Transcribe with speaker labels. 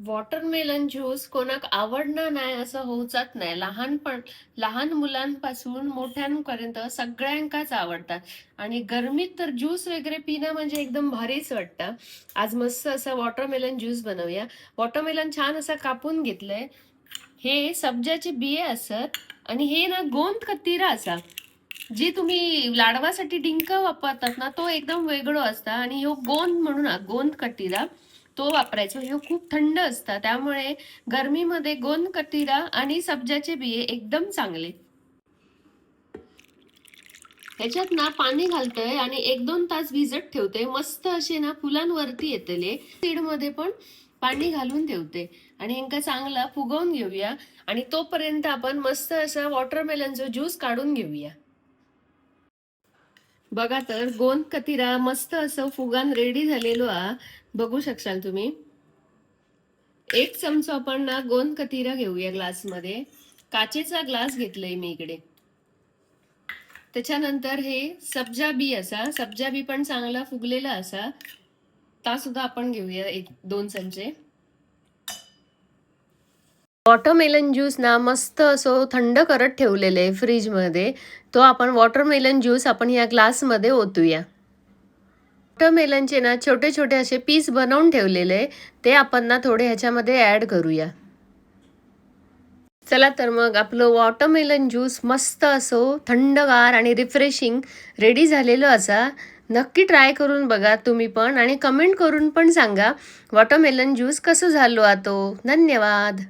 Speaker 1: Watermelon juice कोणाक आवडणार नाही असं होऊचाच नाही. लहान मुलांपासून मोठ्यांपर्यंत सगळ्यांकाच आवडतात. आणि गरमीत तर ज्यूस वगैरे पिणं म्हणजे एकदम भारीच वाटतं. आज मस्त असं वॉटरमेलन ज्यूस बनवूया. वॉटरमेलन छान असं कापून घेतलंय. हे सब्जाचे बिये असत आणि हे ना गोंद कतिरा असा. जी तुम्ही लाडवासाठी डिंक वापरतात ना, तो एकदम वेगळो असता. आणि ह्यो गोंद म्हणून गोंद कटिरा तो वापरायचो. ह्यो खूप थंड असता, त्यामुळे गरमीमध्ये गोंद कटिरा आणि सब्जाचे बिये एकदम चांगले. ह्याच्यात ना पाणी घालतोय आणि 1-2 तास भिजत ठेवते. मस्त असे ना फुलांवरती येतले. सीड मध्ये पण पाणी घालून ठेवते आणि ह्यांका चांगला फुगवून घेऊया. आणि तोपर्यंत आपण मस्त असा वॉटरमेलनचा ज्यूस काढून घेऊया. बघा तर गोंद कतिरा मस्त असं फुगान रेडी झालेलो बघू शकाल तुम्ही. 1 चमचा आपण ना गोंद कतिरा घेऊया ग्लासमध्ये. काचेचा ग्लास घेतलाय मी इकडे. त्याच्यानंतर हे सब्जा बी सब्जा बी पण चांगला फुगलेला असा, ता सुद्धा आपण घेऊया 1-2 चमचे. वॉटरमेलन ज्यूस ना मस्त असं थंड करत ठेवलेले फ्रीज मध्ये. तो आपण वॉटरमेलन ज्यूस आपण या ग्लास मध्ये ओतूया. वॉटरमेलनचे ना छोटे छोटे असे पीस बनवून ठेवलेले, ते आपण ना थोडे ह्याच्यामध्ये ऍड करूया. चला तर मग आपलं वॉटरमेलन ज्यूस मस्त असो थंडगार आणि रिफ्रेशिंग रेडी झालेलं असा. नक्की ट्राय करून बघा तुम्ही पण आणि कमेंट करून पण सांगा वॉटरमेलन ज्यूस कसं झालो तो. धन्यवाद.